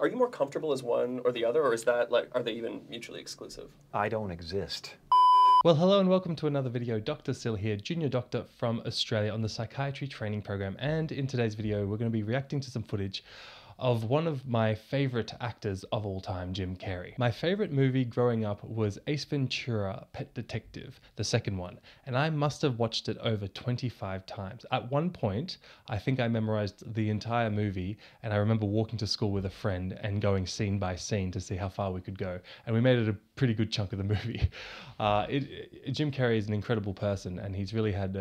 Are you more comfortable as one or the other, or is that like, are they even mutually exclusive? I don't exist. Well, hello and welcome to another video. Dr. Sil here, junior doctor from Australia on the psychiatry training program. And in today's video, we're going to be reacting to some footage of one of my favorite actors of all time, Jim Carrey. My favorite movie growing up was Ace Ventura, Pet Detective, the second one, and I must have watched it over 25 times. At one point, I think I memorized the entire movie, and I remember walking to school with a friend and going scene by scene to see how far we could go, and we made it a pretty good chunk of the movie. Jim Carrey is an incredible person, and he's really had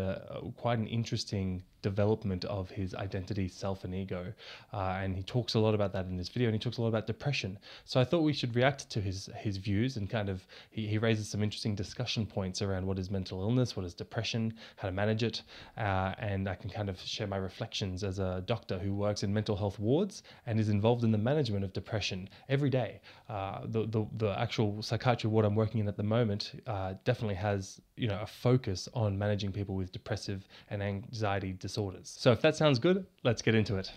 quite an interesting development of his identity, self, and ego. And he talks a lot about that in this video, and he talks a lot about depression. So I thought we should react to his views, and kind of, he raises some interesting discussion points around what is mental illness, what is depression, how to manage it, and I can kind of share my reflections as a doctor who works in mental health wards and is involved in the management of depression every day. The actual psychiatry ward I'm working in at the moment definitely has, you know, a focus on managing people with depressive and anxiety disorders. So if that sounds good, let's get into it.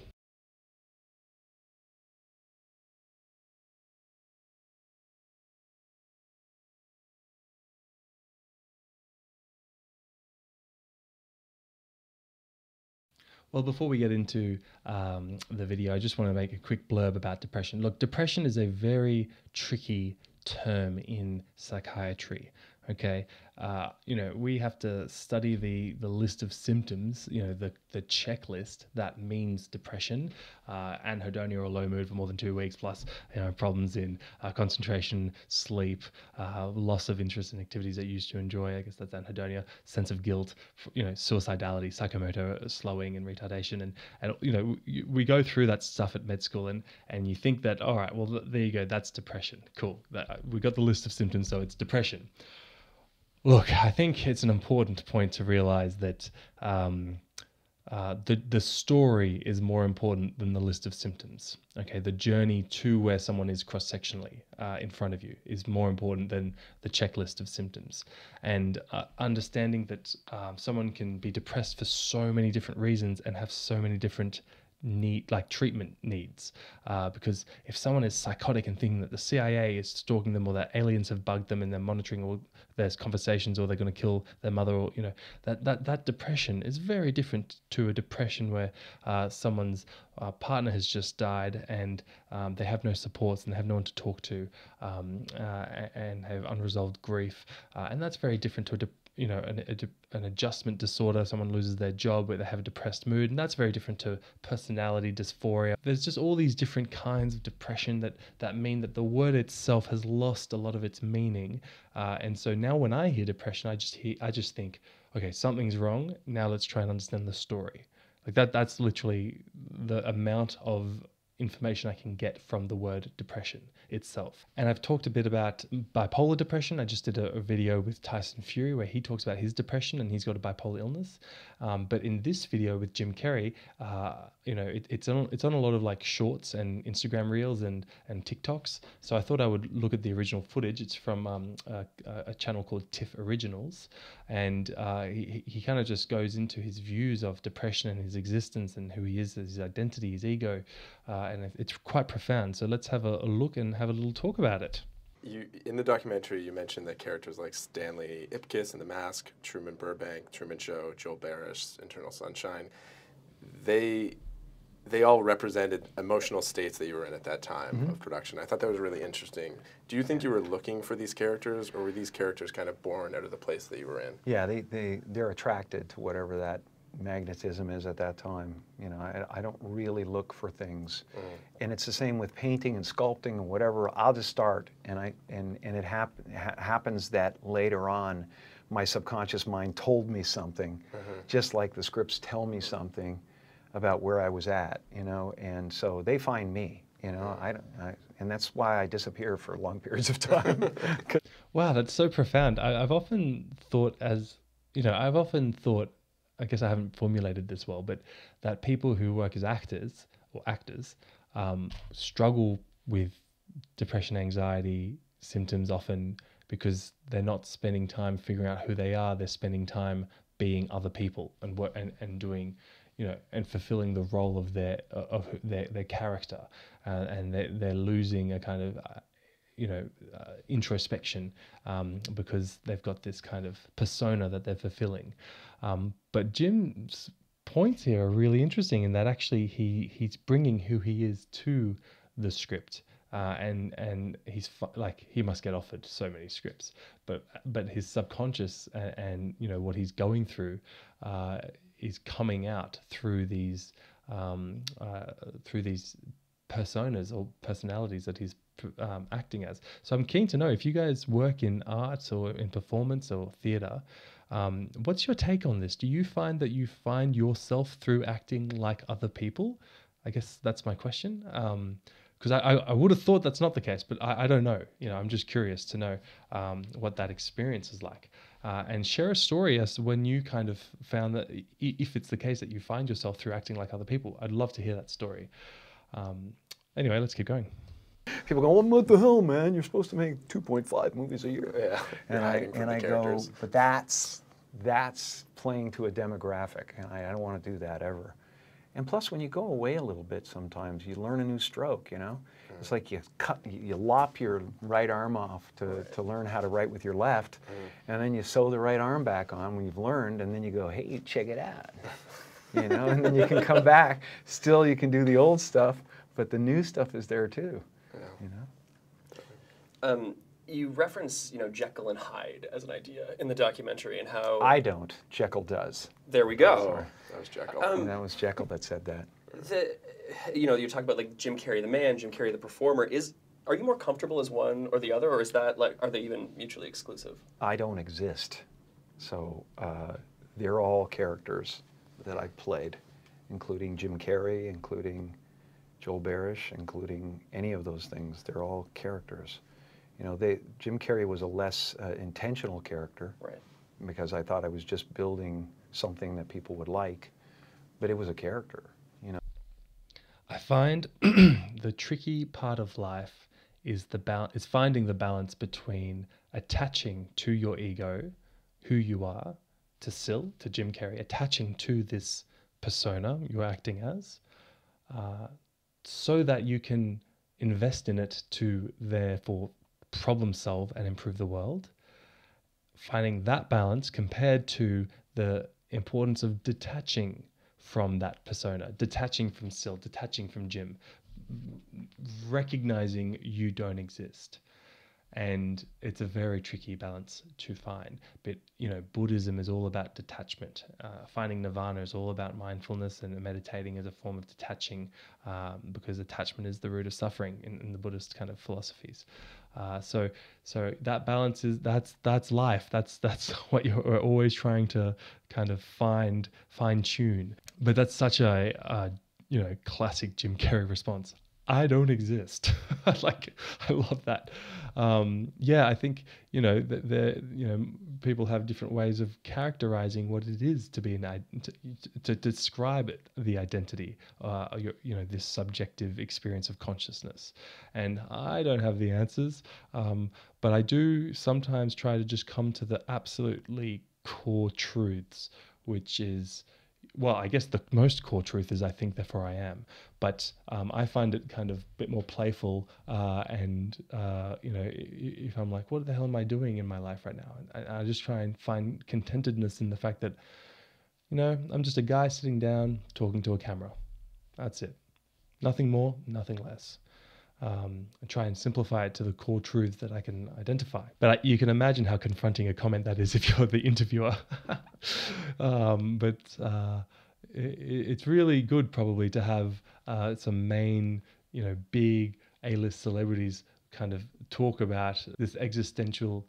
Well, before we get into the video, I just want to make a quick blurb about depression. Look, depression is a very tricky term in psychiatry. Okay, you know, we have to study the list of symptoms, you know, the checklist that means depression, anhedonia or low mood for more than 2 weeks, plus, you know, problems in concentration, sleep, loss of interest in activities that you used to enjoy. I guess that's anhedonia, sense of guilt, you know, suicidality, psychomotor slowing and retardation, and you know, we go through that stuff at med school, and you think that, all right, well, there you go, that's depression. Cool, we got the list of symptoms, so it's depression. Look, I think it's an important point to realize that the story is more important than the list of symptoms. Okay, the journey to where someone is cross-sectionally in front of you is more important than the checklist of symptoms. And understanding that someone can be depressed for so many different reasons and have so many different treatment needs, because if someone is psychotic and thinking that the CIA is stalking them, or that aliens have bugged them and they're monitoring all their conversations, or they're going to kill their mother, or, you know, that depression is very different to a depression where someone's partner has just died, and they have no supports and they have no one to talk to, and have unresolved grief, and that's very different to an adjustment disorder. Someone loses their job, where they have a depressed mood, and that's very different to personality dysphoria. There's just all these different kinds of depression that mean that the word itself has lost a lot of its meaning. And so now when I hear depression, I just think, okay, something's wrong. Now let's try and understand the story. Like that's literally the amount of information I can get from the word depression itself. And I've talked a bit about bipolar depression. I just did a video with Tyson Fury where he talks about his depression, and he's got a bipolar illness. But in this video with Jim Carrey, you know, it's on a lot of like shorts and Instagram reels and TikToks. So I thought I would look at the original footage. It's from a channel called Tiff Originals, and he kind of just goes into his views of depression and his existence and who he is, his identity, his ego, and it's quite profound. So let's have a look and have a little talk about it. In the documentary, you mentioned that characters like Stanley Ipkiss in The Mask, Truman Burbank, Truman Show, Joel Barish, Eternal Sunshine, they all represented emotional states that you were in at that time of production. I thought that was really interesting. Do you think you were looking for these characters, or were these characters kind of born out of the place that you were in? Yeah, they're attracted to whatever that magnetism is at that time. You know, I don't really look for things. And it's the same with painting and sculpting and whatever. I'll just start, and it happens that later on my subconscious mind told me something, just like the scripts tell me something about where I was at, you know, and so they find me, you know, and that's why I disappear for long periods of time. Wow, that's so profound. I've often thought, I guess I haven't formulated this well, but that people who work as actors struggle with depression, anxiety symptoms often because they're not spending time figuring out who they are. They're spending time being other people and doing, and fulfilling the role of their character, and they're losing a kind of introspection, because they've got this kind of persona that they're fulfilling. But Jim's points here are really interesting in that actually he's bringing who he is to the script, and he's like, he must get offered so many scripts, but his subconscious and what he's going through is coming out through these personas or personalities that he's acting as. So I'm keen to know if you guys work in arts or in performance or theatre. What's your take on this? Do you find that you find yourself through acting like other people? I guess that's my question. Because I would have thought that's not the case, but I don't know. I'm just curious to know what that experience is like. And share a story as to when you kind of found that, if it's the case that you find yourself through acting like other people. I'd love to hear that story. Anyway, let's keep going. People go, well, what the hell, man? You're supposed to make 2.5 movies a year. Yeah. And I go, but that's playing to a demographic, and I don't want to do that ever. And plus, when you go away a little bit, sometimes you learn a new stroke. It's like you lop your right arm off to learn how to write with your left, and then you sew the right arm back on when you've learned, and then you go, hey, check it out. And then you can come back. Still, you can do the old stuff, but the new stuff is there too. You reference, Jekyll and Hyde as an idea in the documentary, and how I don't. Jekyll does. There we go. That was Jekyll. That was Jekyll that said that. You're talking about like Jim Carrey the man, Jim Carrey the performer. Are you more comfortable as one or the other, or is that like, are they even mutually exclusive? I don't exist, so they're all characters that I've played, including Jim Carrey, including Joel Barish, including any of those things. They're all characters. Jim Carrey was a less intentional character, right? Because I thought I was just building something that people would like, but it was a character. I find the tricky part of life is finding the balance between attaching to your ego, who you are, to Jim Carrey, attaching to this persona you're acting as, so that you can invest in it to therefore problem solve and improve the world. Finding that balance compared to the importance of detaching from that persona, detaching from Sil, detaching from Jim, recognizing you don't exist. And it's a very tricky balance to find. But, Buddhism is all about detachment. Finding nirvana is all about mindfulness and meditating as a form of detaching, because attachment is the root of suffering in the Buddhist kind of philosophies. So that balance that's life. That's what you're always trying to kind of fine tune. But that's such a classic Jim Carrey response. I don't exist. I love that. I think people have different ways of characterizing what it is to be to describe it, the identity, this subjective experience of consciousness. And I don't have the answers, but I do sometimes try to just come to the absolutely core truths, which is, well, I guess the most core truth is I think therefore I am, but I find it kind of a bit more playful, and if I'm like, what the hell am I doing in my life right now? And I just try and find contentedness in the fact that, I'm just a guy sitting down talking to a camera. That's it. Nothing more, nothing less. And try and simplify it to the core truth that I can identify. But you can imagine how confronting a comment that is if you're the interviewer. It's really good probably to have some main, big A-list celebrities kind of talk about this existential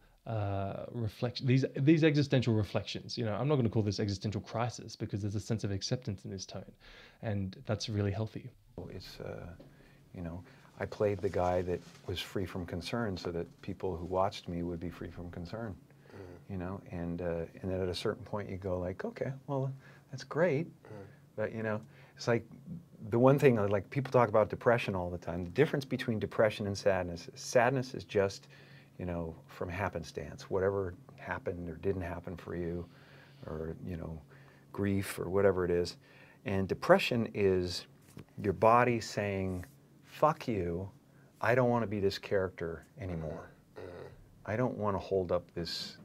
reflection, these existential reflections. I'm not going to call this existential crisis because there's a sense of acceptance in this tone, and that's really healthy. It's, I played the guy that was free from concern so that people who watched me would be free from concern, and then at a certain point you go like, okay, well, that's great, but it's like the one thing, like people talk about depression all the time. The difference between depression and sadness is just, from happenstance, whatever happened or didn't happen for you, or grief or whatever it is. And depression is your body saying, fuck you, I don't want to be this character anymore. I don't want to hold up this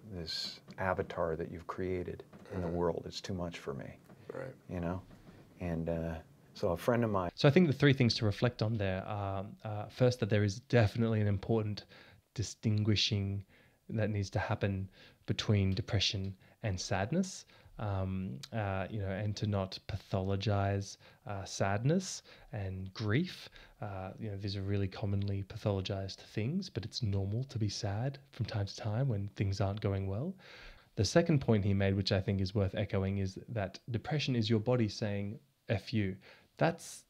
avatar that you've created in the world. It's too much for me. Right. You know? And so a friend of mine. So I think the three things to reflect on there are, first, that there is definitely an important distinguishing that needs to happen between depression and sadness. And to not pathologize sadness and grief. These are really commonly pathologized things, but it's normal to be sad from time to time when things aren't going well. The second point he made, which I think is worth echoing, is that depression is your body saying F you. That's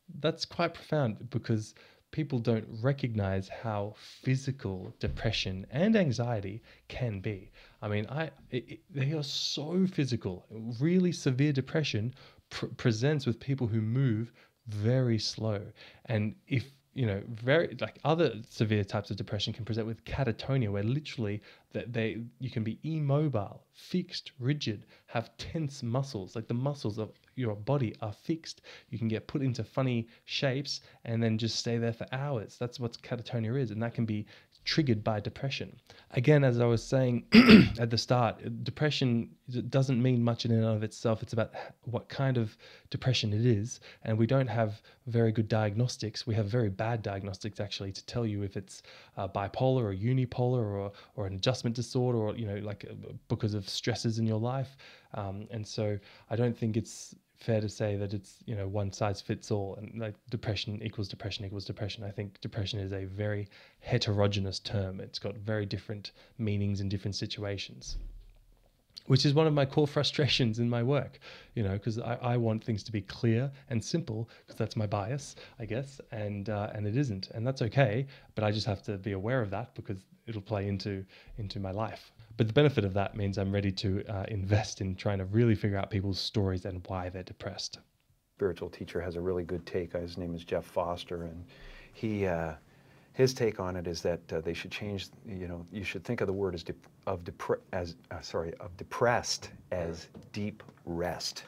quite profound, because people don't recognize how physical depression and anxiety can be. I mean, they are so physical. Really severe depression presents with people who move very slow. And if, very like other severe types of depression can present with catatonia, where literally you can be immobile, fixed, rigid, have tense muscles, like the muscles of your body are fixed. You can get put into funny shapes and then just stay there for hours. That's what catatonia is, and that can be triggered by depression. Again, as I was saying at the start, depression doesn't mean much in and of itself. It's about what kind of depression it is, and we don't have very good diagnostics. We have very bad diagnostics, actually, to tell you if it's bipolar or unipolar or an adjustment disorder, or because of stresses in your life. And so I don't think it's fair to say that it's one size fits all, and like depression equals depression equals depression. I think depression is a very heterogeneous term. It's got very different meanings in different situations, which is one of my core frustrations in my work, because I want things to be clear and simple, because that's my bias, I guess, and it isn't, and that's okay, but I just have to be aware of that, because it'll play into my life. But the benefit of that means I'm ready to invest in trying to really figure out people's stories and why they're depressed. Spiritual teacher has a really good take. His name is Jeff Foster, and his take on it is that they should change. You should think of the word of depressed as deep rest.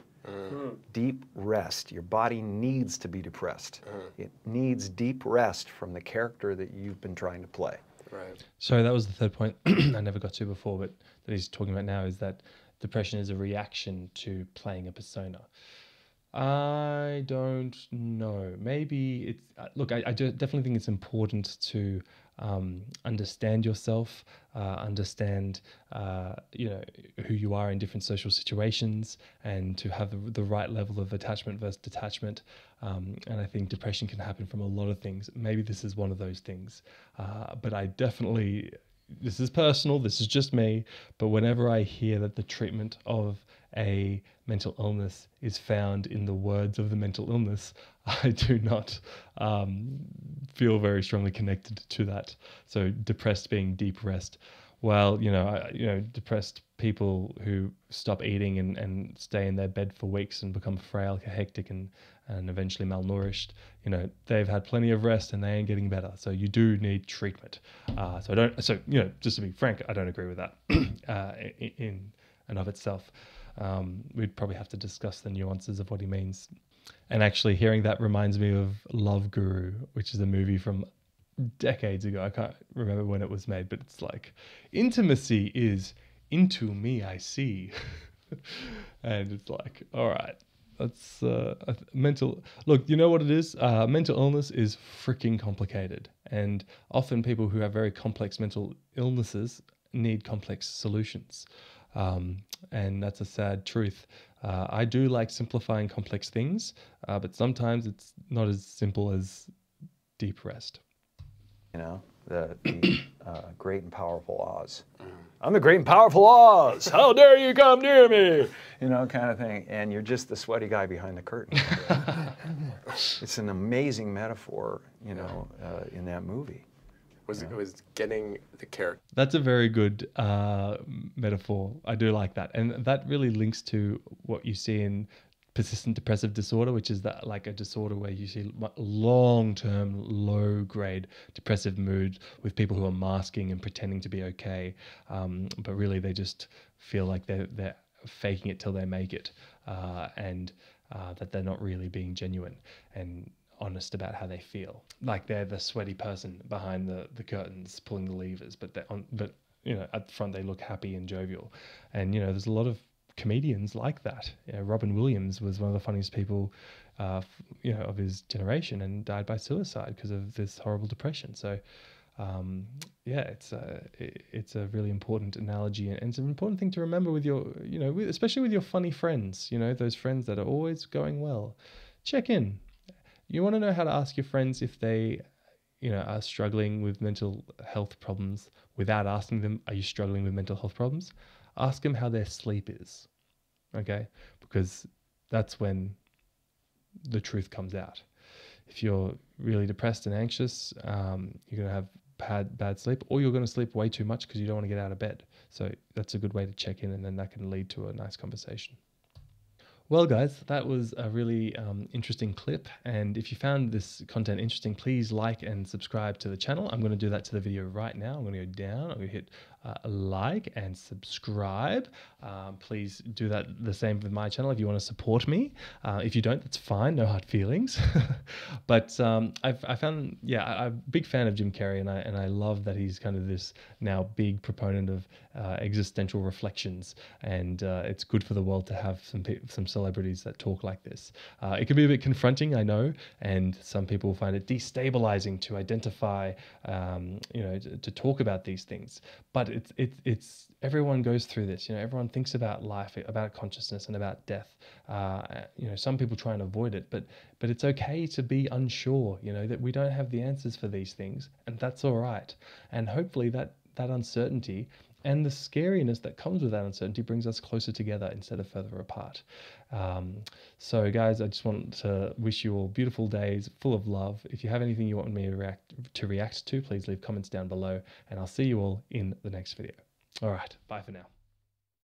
Deep rest. Your body needs to be depressed. It needs deep rest from the character that you've been trying to play. Right. So that was the third point I never got to before, but that he's talking about now, is that depression is a reaction to playing a persona. I don't know. Maybe it's look. I definitely think it's important to understand yourself, understand who you are in different social situations, and to have the right level of attachment versus detachment. And I think depression can happen from a lot of things. Maybe this is one of those things. But I definitely, this is personal. This is just me. But whenever I hear that the treatment of a mental illness is found in the words of the mental illness, I do not feel very strongly connected to that. So depressed being deep rest. Well, depressed people who stop eating and stay in their bed for weeks and become frail, hectic, and eventually malnourished, they've had plenty of rest and they ain't getting better. So you do need treatment. Just to be frank, I don't agree with that in and of itself. We'd probably have to discuss the nuances of what he means. And actually hearing that reminds me of Love Guru, which is a movie from decades ago. I can't remember when it was made, but it's like, intimacy is into me I see. And it's like, all right, that's mental. Look, you know what it is? Mental illness is freaking complicated. And often people who have very complex mental illnesses need complex solutions. And that's a sad truth. I do like simplifying complex things, but sometimes it's not as simple as deep rest. The great and powerful Oz. I'm the great and powerful Oz. How dare you come near me? Kind of thing. And you're just the sweaty guy behind the curtain. It's an amazing metaphor, in that movie. It was getting the character. That's a very good metaphor. I do like that. And that really links to what you see in persistent depressive disorder, which is that like a disorder where you see long-term, low-grade depressive mood with people who are masking and pretending to be okay, but really they just feel like they're faking it till they make it. And that they're not really being genuine and honest about how they feel. Like they're the sweaty person behind the curtains pulling the levers, but at the front they look happy and jovial. And there's a lot of comedians like that. Robin Williams was one of the funniest people of his generation, and died by suicide because of this horrible depression. So it's a really important analogy, and it's an important thing to remember with your, especially with your funny friends, those friends that are always going well. Check in. You want to know how to ask your friends if they, are struggling with mental health problems without asking them, are you struggling with mental health problems? Ask them how their sleep is, okay? Because that's when the truth comes out. If you're really depressed and anxious, you're going to have bad sleep, or you're going to sleep way too much because you don't want to get out of bed. So that's a good way to check in, and then that can lead to a nice conversation. Well, guys, that was a really interesting clip. And if you found this content interesting, please like and subscribe to the channel. I'm going to do that to the video right now. I'm going to go down. I'm going to hit like and subscribe. Please do that the same with my channel if you want to support me. If you don't, that's fine. No hard feelings. But I found, I'm a big fan of Jim Carrey, and I love that he's kind of this now big proponent of existential reflections. And it's good for the world to have some celebrities that talk like this. It can be a bit confronting, I know, and some people find it destabilizing to identify, to talk about these things. But it's everyone goes through this. Everyone thinks about life, about consciousness, and about death. Some people try and avoid it, but it's okay to be unsure. That we don't have the answers for these things, and that's all right. And hopefully that uncertainty and the scariness that comes with that uncertainty brings us closer together instead of further apart. So guys, I just want to wish you all beautiful days full of love. If you have anything you want me to react to, please leave comments down below, and I'll see you all in the next video. All right, bye for now.